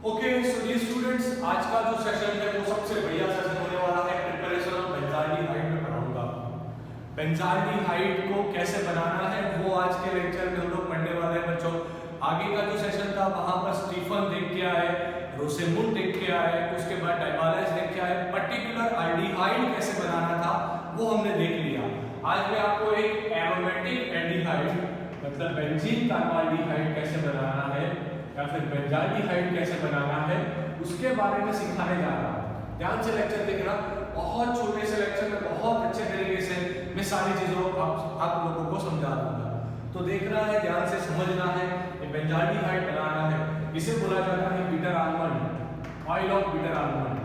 Okay so dear students, आज का जो सेशन है वो सबसे बढ़िया सेशन होने वाला है। प्रिपरेशन ऑफ बेंजाल्डिहाइड में पढ़ाऊंगा। बेंजाल्डिहाइड को कैसे बनाना है वो आज के लेक्चर में हम लोग पढ़ने वाले हैं बच्चों। आगे का जो सेशन था वहां पर स्टीफन देख के आए, रोसेमुंड देख के आए, उसके बाद डाइबालेस देख के आए। पर्टिकुलर एल्डिहाइड कैसे बनाना था वो हमने देख लिया। आज मैं आपको एक एरोमेटिक एल्डिहाइड मतलब बेंजीन कार्बाल्डिहाइड कैसे बनाना है या फिर बेंजाल्डिहाइड कैसे बनाना है उसके बारे में सिखाने जा रहा हूं। ध्यान से लेक्चर देखना। बहुत छोटे से लेक्चर में बहुत अच्छे तरीके से मैं सारी चीजों आप लोगों को समझा दूंगा। तो देखना है, ध्यान से समझना है। ये बेंजाल्डिहाइड बनाना है, इसे बोला जाता है bitter almond, oil of bitter almond.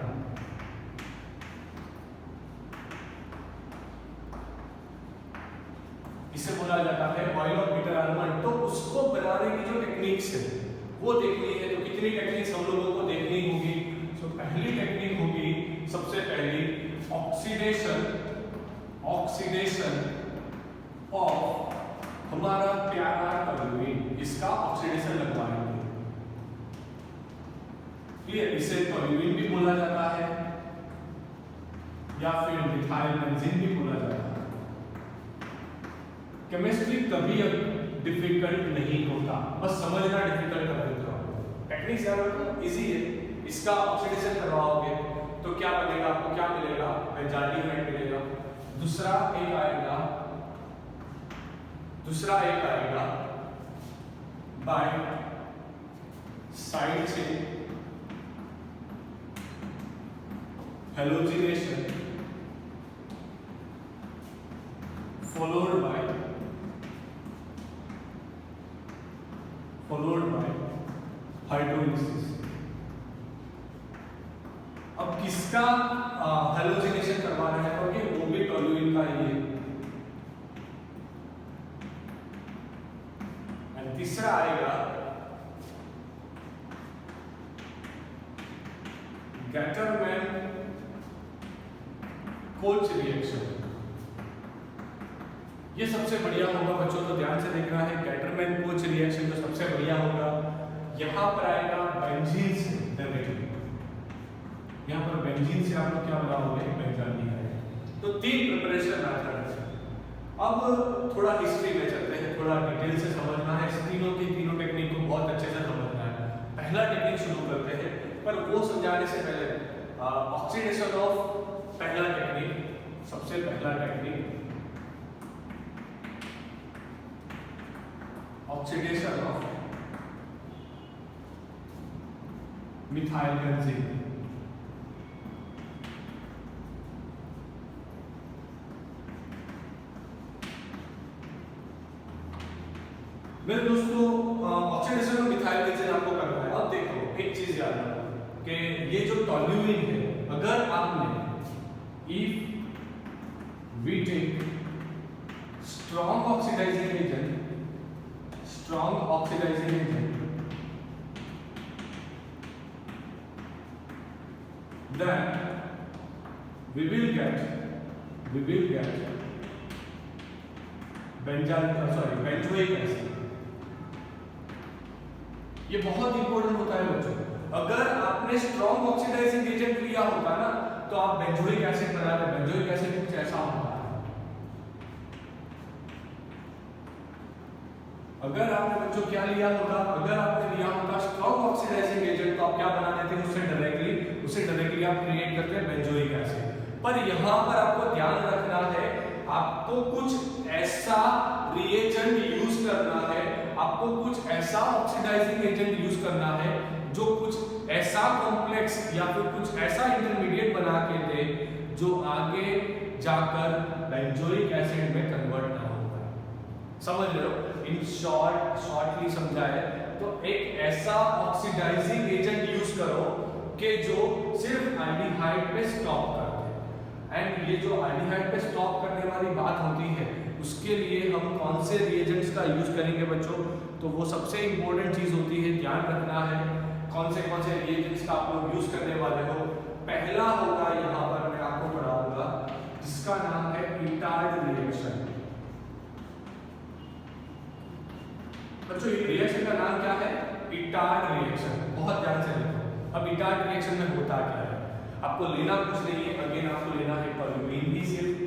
इसे बोला जाता है ऑयल ऑफ बिटर आलमंड। तो उसको बनाने की जो टेक्निक्स है वो देखनी है। तो कितनी टेक्निक्स हम लोगों को देखनी होगी। तो पहली टेक्निक होगी सबसे पहली ऑक्सीडेशन ऑफ हमारा प्यारा टोल्यूइन। इसका ऑक्सीडेशन लगवाएंगे। क्लियर? इसे टोल्यूइन भी बोला जाता है या फिर मिथाइल बेंजीन भी बोला जाता है। केमिस्ट्री कभी डिफिकल्ट नहीं होता, बस समझना डिफिकल्ट कर देता हूं। टेक्निक्स याद रखो, इजी है। इसका ऑक्सीडेशन करवाओगे तो क्या बनेगा, आपको क्या मिलेगा? बेंजाल्डिहाइड मिलेगा। दूसरा एक आएगा बाय साइड से हैलोजिनेशन followed by हाइड्रोलिसिस। अब किसका हैलोजिनेशन करवाना है? क्योंकि वो भी टोल्यूइन का ही है। और तीसरा आएगा गैटरमैन कोच रिएक्शन। ये सबसे बढ़िया होगा बच्चों, तो ध्यान से देखना है। गैटरमैन कोच रिएक्शन जो सबसे बढ़िया होगा, यहां पर आएगा बेंजीन से डायरेक्टली। यहां पर बेंजीन से आप लोग क्या बनाओगे? बेंजाल्डिहाइड। तो तीन प्रिपरेशन मेथड है। अब थोड़ा हिस्ट्री में चलते हैं, थोड़ा डिटेल से समझना है। इस तीनों टेक्निक को बहुत अच्छे से समझना है। पहला टेक्निक शुरू करते हैं, पर वो समझाने से पहले ऑक्सीडेशन ऑफ पहला टेक्निक, सबसे पहला technique oxidation of methyl benzene. मेरे दोस्तों, ऑक्सीडेशन ऑफ मिथाइल बेंजीन आपको करना है। अब देखो एक चीज याद रखो कि ये जो टोल्यूइन है, अगर आपने if we take strong oxidising agent then we will get benzoic acid। ये बहुत इंपॉर्टेंट होता है बच्चों। अगर आपने स्ट्रॉन्ग ऑक्सीडाइजिंग एजेंट लिया होता ना तो आप बेंजोइक एसिड बनाते। बेंजोइक एसिड कुछ ऐसा होता है। अगर आपने बच्चों क्या लिया होगा? अगर आपने लिया होगा स्ट्रॉन्ग ऑक्सीडाइजिंग एजेंट तो आप क्या बना देते हैं? उसे डायरेक्टली आप क्रिएट करते हैं बेंजोइक एसिड। पर यहां पर आपको ध्यान रखना है, आपको कुछ ऐसा रिएजेंट यूज करना है, आपको कुछ ऐसा ऑक्सीडाइजिंग एजेंट यूज करना है जो कुछ ऐसा कॉम्प्लेक्स या फिर कुछ ऐसा इंटरमीडिएट बना के दे जो आगे जाकर बेंजोइक एसिड में कन्वर्ट ना हो पाए। समझ रहे हो? इन शॉर्टली समझाए तो एक ऐसा ऑक्सीडाइजिंग एजेंट यूज करो कि जो सिर्फ एल्डिहाइड पे स्टॉप कर दे। एंड ये जो एल्डिहाइड पे स्टॉप करने वाली बात होती है, उसके लिए हम कौन से रिएजेंट्स का यूज करेंगे बच्चों? तो वो सबसे इंपॉर्टेंट चीज होती है, ध्यान रखना है कौन से रिएजेंट्स का आप लोग यूज करने वाले हो। पहला होगा यहाँ पर मैं आपको पढ़ाऊंगा जिसका नाम है इटार्ड रिएक्शन। बच्चों ये रिएक्शन का नाम क्या है? Etard reaction. बहुत ध्यान से देखो। अब इटार्ट रिएक्शन में होता क्या है, आपको लेना कुछ नहीं है, अगेन आपको लेना है टोल्यूइन ही सिर्फ,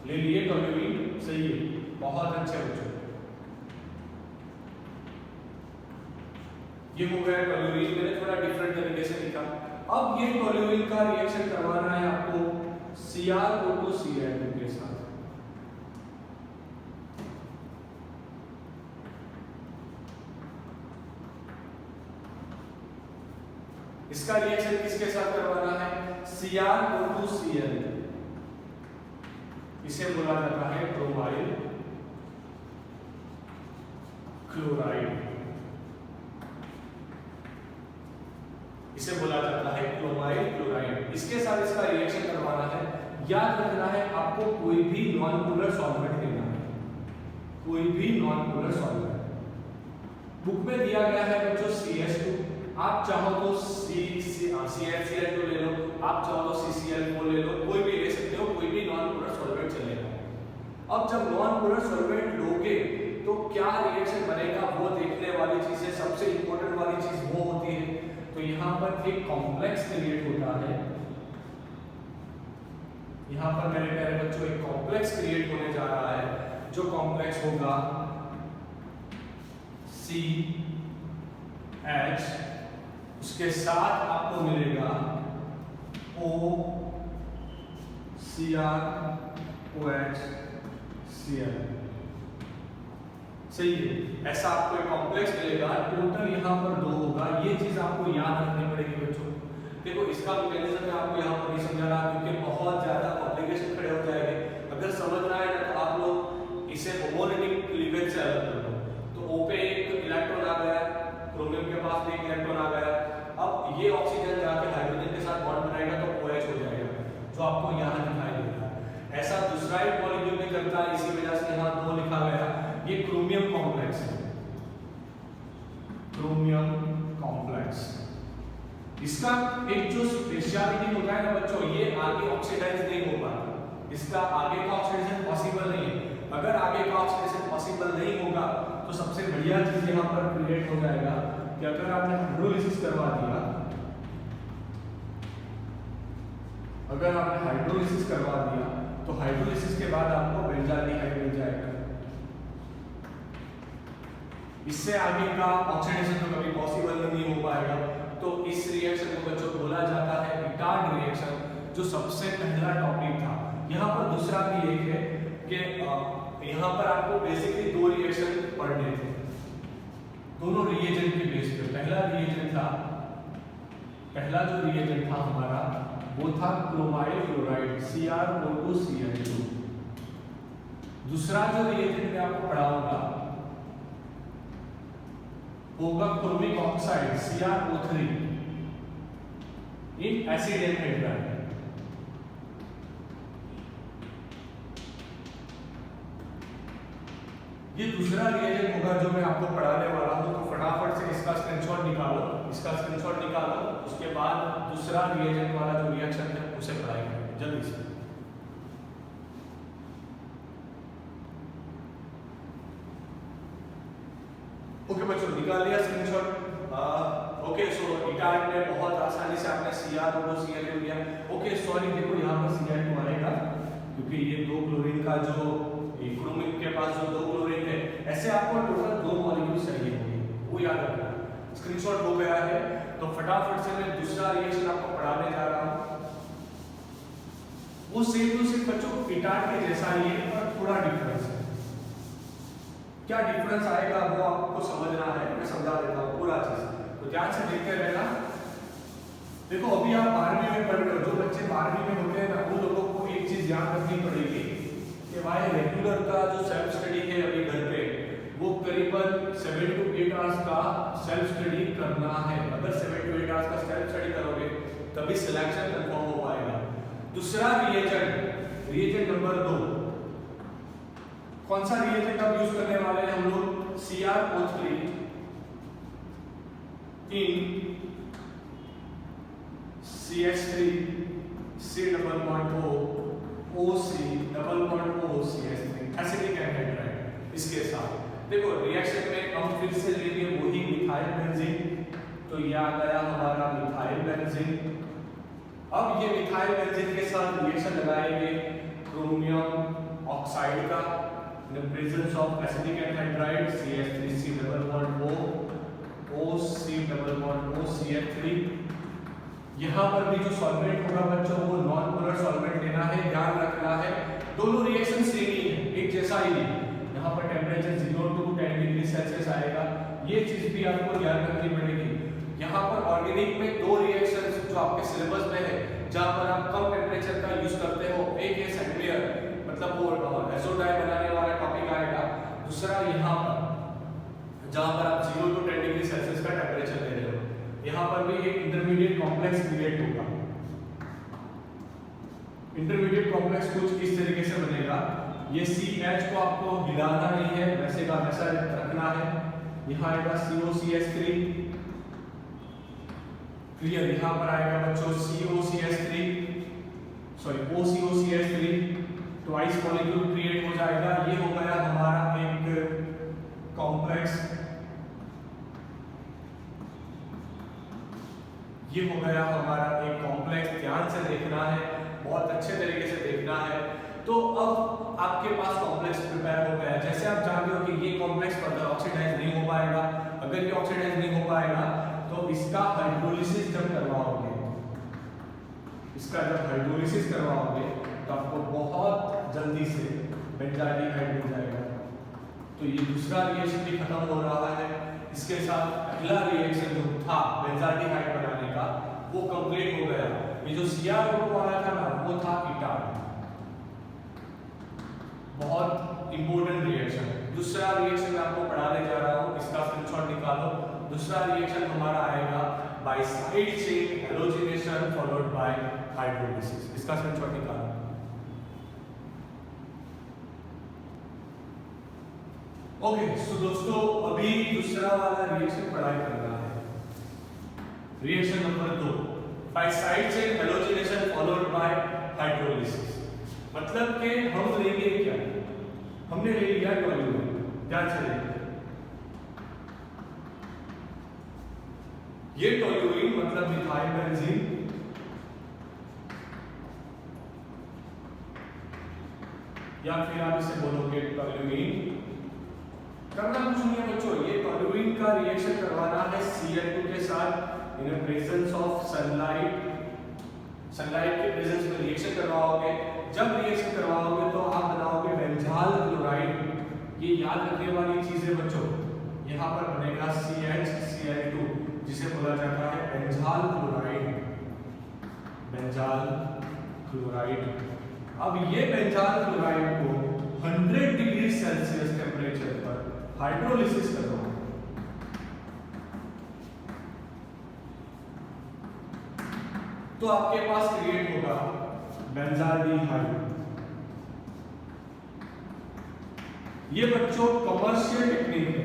ले लिए टोल्यूइन, सही है, बहुत अच्छे बच्चों। ये हो गया टोल्यूइन, मैंने थोड़ा डिफरेंट तरीके से लिखा। अब ये टोल्यूइन का रिएक्शन करवाना है आपको CrO2Cl2 के साथ। इसका रिएक्शन किसके साथ करवाना है, CrO2Cl, इसे बोला जाता है क्रोमाइल क्लोराइड, इसे बोला जाता है क्रोमाइल क्लोराइड। इसके साथ इसका रिएक्शन करवाना है। याद रखना है आपको कोई भी नॉन पोलर सॉल्वेंट लेना है, कोई भी नॉन पोलर सॉल्वेंट। बुक में दिया गया है बच्चों CH2, आप चाहो तो CHCl2 ले लो, आप चाहो तो CCl4 ले लो, कोई भी ले सकते हो, कोई भी नॉन पोलर सॉल्वेंट चलेगा। अब जब नॉन पोलर सॉल्वेंट लोगे तो क्या रिएक्शन बनेगा वो देखने वाली चीज है, सबसे इंपॉर्टेंट वाली चीज वो होती है। तो यहाँ पर एक कॉम्प्लेक्स क्रिएट होता है, यहाँ पर मेरे प्यारे बच्चों एक कॉम्प्लेक्स क्रिएट होने जा रहा है, जो कॉम्प्लेक्स होगा CH, उसके साथ आपको मिलेगा OCrOHCl, सही है, ऐसा आपको एक कॉम्प्लेक्स मिलेगा। टोटल यहाँ पर 2 होगा, ये चीज आपको याद रखनी पड़ेगी बच्चों। देखो इसका मैकेनिज्म मैं आपको यहाँ पर नहीं समझा रहा क्योंकि बहुत ज्यादा कॉम्प्लिकेशन खड़े हो जाएंगे। अगर समझना है ना तो आप लोग इसे होमोलिटिक क्लीवेज से अलग कर दो। तो O पे एक इलेक्ट्रॉन आ गया, क्रोमियम के पास एक इलेक्ट्रॉन आ गया, अब ये ऑक्सीजन जाके हाइड्रोजन के साथ बॉन्ड बनाएगा तो OH हो जाएगा, जो आपको यहाँ दिखाई देगा। ऐसा दूसरा एक मॉलिक्यूल भी करता है, इसी वजह से यहाँ 2 लिखा गया। ये क्रोमियम कॉम्प्लेक्स है, क्रोमियम कॉम्प्लेक्स। इसका एक जो स्पेशलिटी होता है ना बच्चों, ये आगे ऑक्सीडाइज नहीं हो पाता, इसका आगे का ऑक्सीडेशन पॉसिबल नहीं है। अगर आगे का ऑक्सीडेशन पॉसिबल नहीं होगा तो सबसे बढ़िया चीज यहाँ पर क्रिएट हो जाएगा कि अगर आपने हाइड्रोलिसिस करवा दिया, अगर आपने हाइड्रोलिसिस करवा दिया तो हाइड्रोलिसिस के बाद आपको बेंजाल्डिहाइड मिल जाएगा। इससे आगे का ऑक्सीडेशन तो कभी पॉसिबल नहीं हो पाएगा। तो इस रिएक्शन को बच्चों बोला जाता है इटार्ड रिएक्शन, जो सबसे पहला टॉपिक था। यहाँ पर दूसरा भी एक है कि यहाँ पर आपको बेसिकली 2 रिएक्शन पढ़ने थे, दोनों रिएजेंट के बेस पे। पहला जो रिएजेंट था हमारा वो था क्रोमाइल क्लोराइड CrO2Cl2। दूसरा जो रिएजेंट मैं आपको पढ़ाऊंगा होगा chromic oxide CrO3 in acid anhydride. ये दूसरा रिएजेंट होगा जो मैं आपको पढ़ाने वाला हूं, तो फटाफट से इसका स्क्रीनशॉट निकालो, उसके बाद दूसरा रिएजेंट वाला जो रिएक्शन है उसे पढ़ाएंगे जल्दी से। ओके बच्चों, निकाल लिया स्क्रीनशॉट। ओके, सो इटार्ट में बहुत आसानी से आपने CrO2Cl ले लिया। ओके सॉरी, देखो यहाँ पर Cl2 आएगा क्योंकि ये 2 क्लोरीन का जो क्रोमिक के पास जो 2 क्लोरीन है, ऐसे आपको टोटल 2 मॉलिक्यूल चाहिए होंगे, वो याद रखना। स्क्रीनशॉट हो गया है तो फटाफट से मैं दूसरा रिएक्शन आपको पढ़ाने जा रहा हूँ। वो सेम टू सेम बच्चों इटार्ट के जैसा ही है पर थोड़ा डिफरेंस है। क्या डिफरेंस आएगा वो आपको समझना है, मैं समझा देता हूँ पूरा चीज, तो ध्यान से देखते रहना। देखो अभी आप 12वीं में पढ़ रहे हो, जो बच्चे 12वीं में होते हैं ना उन लोगों को एक चीज याद रखनी पड़ेगी कि भाई रेगुलर का जो सेल्फ स्टडी है अभी घर पे, वो करीबन 7 to 8 आवर्स का सेल्फ स्टडी करना है। अगर 7 to 8 आवर्स का सेल्फ स्टडी करोगे तभी सिलेक्शन कंफर्म हो पाएगा। दूसरा रिएजेंट नंबर 2, कौन सा रिएजेंट अब यूज करने वाले हैं हम लोग? CrO3 इन CH3 C double bond O OC double bond O CH3 acidic anhydride. इसके साथ देखो रिएक्शन में हम फिर से लेंगे वही मिथाइल बेंजीन, तो तो ये आ गया हमारा मिथाइल बेंजीन। अब ये मिथाइल बेंजीन के साथ रिएक्शन लगाएंगे क्रोमियम ऑक्साइड का in the presence of acetic anhydride CH3C double bond O OC double bond O CH3। यहाँ पर भी जो सॉल्वेंट होगा बच्चों वो नॉन पोलर सॉल्वेंट लेना है, ध्यान रखना है दोनों रिएक्शन सेम ही है, एक जैसा ही नहीं। यहाँ पर टेम्परेचर 0 to 10 डिग्री सेल्सियस आएगा, ये चीज भी आपको ध्यान रखनी पड़ेगी। यहाँ पर ऑर्गेनिक में दो रिएक्शंस जो आपके सिलेबस में है जहाँ पर आप कम टेम्परेचर का यूज करते हो, एक है सेंडवेयर मतलब वो एजोडाई बनाने वाला टॉपिक आएगा, दूसरा यहाँ पर जहाँ पर आप 0 to 10 डिग्री सेल्सियस का टेम्परेचर ले रहे हो। यहाँ पर भी एक इंटरमीडिएट कॉम्प्लेक्स क्रिएट होगा। इंटरमीडिएट कॉम्प्लेक्स कुछ इस तरीके से बनेगा, ये CH को आपको हिलाना नहीं है, वैसे का वैसा रखना है। यहाँ आएगा COCH3 क्लियर, यहाँ पर आएगा बच्चों COCH3 sorry OCOCH3 twice molecule create हो जाएगा। ये हो गया हमारा एक कॉम्प्लेक्स, ये हो गया हमारा एक कॉम्प्लेक्स, ध्यान से देखना है, बहुत अच्छे तरीके से देखना है। तो अब आपके पास कॉम्प्लेक्स प्रिपेयर हो गया। जैसे आप जानते हो कि ये कॉम्प्लेक्स फर्दर ऑक्सीडाइज नहीं हो पाएगा, अगर ये ऑक्सीडाइज नहीं हो पाएगा तो इसका हाइड्रोलिसिस जब करवाओगे, इसका जब हाइड्रोलिसिस करवाओगे तो आपको बहुत जल्दी से बेंजाल्डिहाइड मिल जाएगा। तो ये दूसरा रिएक्शन भी खत्म हो रहा है, इसके साथ अगला रिएक्शन जो था बेंजाल्डिहाइड बनाने का वो कंप्लीट हो गया। ये जो Cr ग्रुप वाला था ना वो था कीटान, बहुत इंपॉर्टेंट रिएक्शन है। दूसरा रिएक्शन मैं आपको पढ़ाने जा रहा हूँ, इसका स्क्रीनशॉट निकालो। दूसरा रिएक्शन हमारा आएगा by side chain halogenation followed by hydrolysis, इसका स्क्रीनशॉट निकालो। ओके सो दोस्तों अभी दूसरा वाला रिएक्शन पढ़ाई करना है, reaction number 2 by side chain halogenation followed by hydrolysis. मतलब कि हम लेंगे क्या, हमने ले लिया टोल्यूइन, ध्यान से देखिए ये टोल्यूइन मतलब मिथाइल बेंजीन, या फिर आप इसे बोलोगे टोल्यूइन। करना कुछ नहीं है बच्चों, ये टोल्यूइन का रिएक्शन करवाना है Cl2 के साथ in presence of sunlight. Sunlight के प्रेजेंस में रिएक्शन करवाओगे, जब रिएक्शन करवाओगे तो आप बनाओगे बेंजाल क्लोराइड। ये याद रखने वाली चीज है बच्चों, यहाँ पर बनेगा CHCl2 जिसे बोला जाता है बेंजाल क्लोराइड, बेंजाल क्लोराइड। अब ये बेंजाल क्लोराइड को 100 डिग्री सेल्सियस टेम्परेचर पर हाइड्रोलिसिस करो, तो आपके पास क्रिएट होगा बेंजाल्डिहाइड। ये बच्चों कमर्शियल टेक्निक है,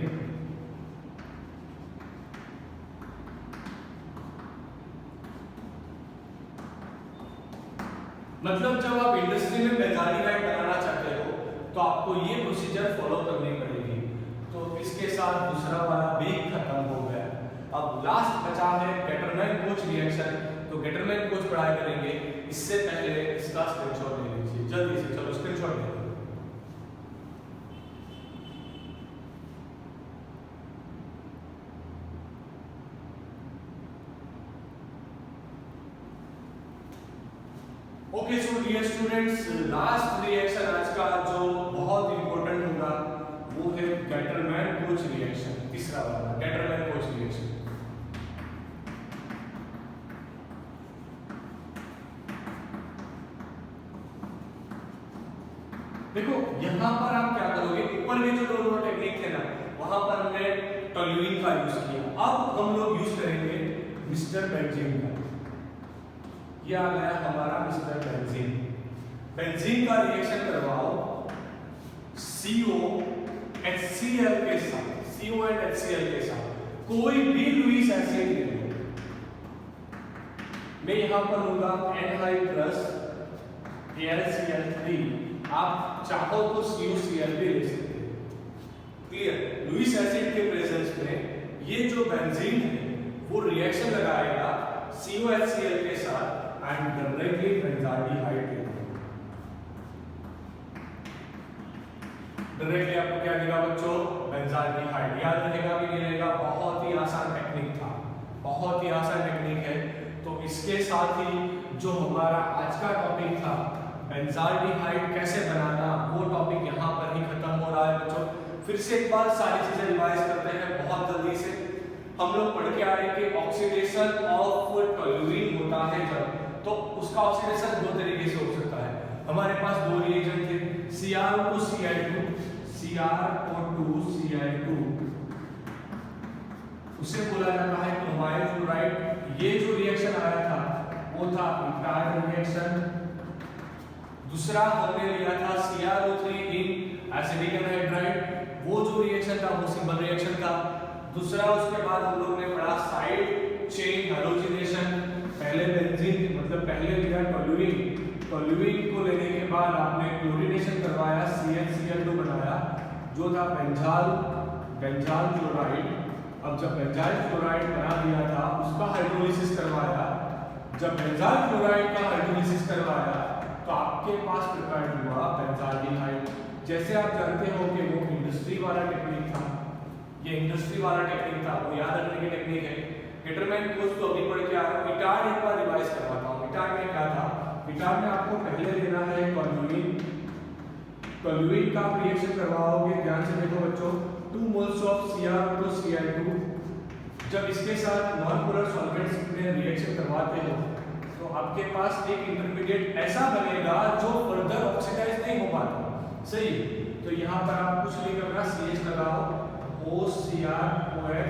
मतलब जब आप इंडस्ट्री में बेंजाल्डिहाइड बनाना चाहते हो तो आपको ये प्रोसीजर फॉलो करनी पड़ेगी। तो इसके साथ दूसरा वाला भी खत्म हो गया। अब लास्ट बचा है गेटरमैन-कोच रिएक्शन, तो गेटरमैन-कोच पढ़ाई करेंगे। इससे पहले इसका स्क्रीनशॉट ले लीजिए जल्दी से, चलो स्क्रीनशॉट ले लीजिए। Okay so dear students, last reaction आज का जो बहुत इंपॉर्टेंट होगा वो है गेटरमैन-कोच रिएक्शन, तीसरा वाला गेटरमैन-कोच रिएक्शन। देखो यहाँ पर आप क्या करोगे, ऊपर में जो दोनों टेक्निक थे ना वहां पर हमने टोल्यूइन का यूज किया, अब हम लोग यूज करेंगे मिस्टर बेंजीन का। ये आ गया हमारा मिस्टर बेंजीन। बेंजीन का रिएक्शन करवाओ COHCl के साथ, CO एंड HCl के साथ कोई भी लुईस एसिड ले लो। मैं यहां पर लूंगा एनहाइड्रस AlCl3, आप चाहो तो CuCl भी ले सकते हैं। क्लियर, लुईस एसिड के प्रेजेंस में ये जो बेंजीन है वो रिएक्शन लगाएगा COHCl के साथ एंड डायरेक्टली बेंजाल्डिहाइड देगा। डायरेक्टली आपको क्या देगा बच्चों? बेंजाल्डिहाइड। याद रहेगा कि नहीं रहेगा? बहुत ही आसान टेक्निक था, बहुत ही आसान टेक्निक है। तो इसके साथ ही जो हमारा आज का टॉपिक था बेंजाल्डिहाइड कैसे बनाना, वो टॉपिक यहाँ पर ही खत्म हो रहा है बच्चों। फिर से एक बार सारी चीजें रिवाइज करते हैं बहुत जल्दी से। हम लोग पढ़ के आ रहे कि ऑक्सीडेशन ऑफ टोल्यूइन होता है जब, तो उसका ऑक्सीडेशन दो तरीके से हो सकता है। हमारे पास दो रिएजेंट थे CrO2Cl2, CrO2Cl2, उसे बोला जाता है क्रोमाइल क्लोराइड। ये जो रिएक्शन आया था वो था इटार्ड रिएक्शन। दूसरा हमने लिया था CrO3 इन एसिडिक एनहाइड्राइड, वो जो रिएक्शन था वो सिंपल रिएक्शन था। दूसरा उसके बाद हम लोग ने पढ़ा साइड चेन हैलोजिनेशन। पहले बेंजीन मतलब पहले लिया टोल्यूइन, टोल्यूइन को लेने के बाद आपने क्लोरीनेशन करवाया, CnCl2 बनाया जो था बेंजाल क्लोराइड। अब जब बेंजाइल क्लोराइड बना दिया था उसका हाइड्रोलिसिस करवाया। जब बेंजाइल क्लोराइड का हाइड्रोलिसिस करवाया तो आपके पास प्रिपेयर्ड हुआ बेंजाल्डिहाइड। जैसे आप जानते हो कि वो इंडस्ट्री वाला टेक्निक था, ये इंडस्ट्री वाला टेक्निक था, वो याद रखने की टेक्निक है। इंटरमीडिएट कोर्स तो अभी पढ़ के आ रहा हूँ। इटार्ड एक बार रिवाइज करवाता हूँ। इटार्ड में क्या था? इटार्ड में आपको पहले लेना है टोल्यूइन। टोल्यूइन का आप रिएक्शन करवाओगे, ध्यान से देखो बच्चों, 2 moles ऑफ CrO2Cl2। जब इसके साथ नॉन पोलर सॉल्वेंट्स में रिएक्शन करवाते हो तो आपके पास एक इंटरमीडिएट ऐसा बनेगा जो फर्दर ऑक्सीडाइज नहीं हो पाता। सही, तो यहाँ पर आप कुछ नहीं करना, CH लगाओ, OCrOHCl2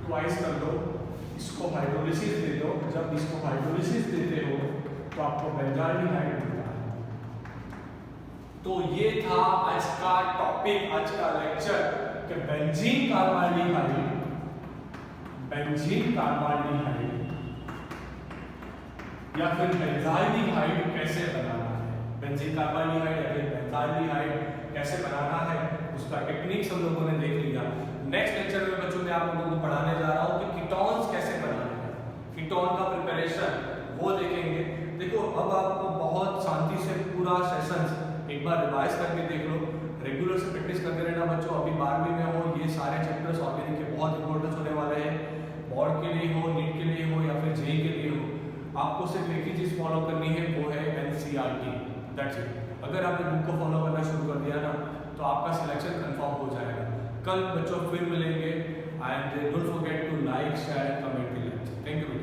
ट्वाइस कर दो, इसको हाइड्रोलिसिस दे दो। जब इसको हाइड्रोलिसिस देते हो तो आपको बेंजाल्डिहाइड मिलता है। तो ये था आज का टॉपिक, आज का लेक्चर कि बेंजीन कार्बाल्डिहाइड या फिर बेंजाल्डिहाइड कैसे बनाना है। बेंजीन कार्बाल्डिहाइड या फिर बेंजाल्डिहाइड कैसे बनाना है उसका टेक्निक्स हम लोगों ने देख लिया। नेक्स्ट लेक्चर में बच्चों मैं आप लोगों को पढ़ाने जा रहा हूँ कि कीटोन्स कैसे बनाने हैं, कीटोन का प्रिपरेशन वो देखेंगे। देखो अब आपको बहुत शांति से पूरा सेशंस एक बार रिवाइज करके देख लो, रेगुलर से प्रैक्टिस करते रहना बच्चों। अभी 12वीं में हो, ये सारे चैप्टर्स ऑर्गेनिक के बहुत इंपॉर्टेंस होने वाले हैं। बोर्ड के लिए हो, नीट के लिए हो या फिर जेई के लिए हो, आपको सिर्फ एक ही चीज फॉलो करनी है, वो है NCERT, दैट्स इट। अगर आपने बुक को फॉलो करना शुरू कर दिया ना तो आपका सिलेक्शन कंफर्म हो जाएगा। कल बच्चों फिर मिलेंगे and don't forget to like share and comment the lecture. Thank you.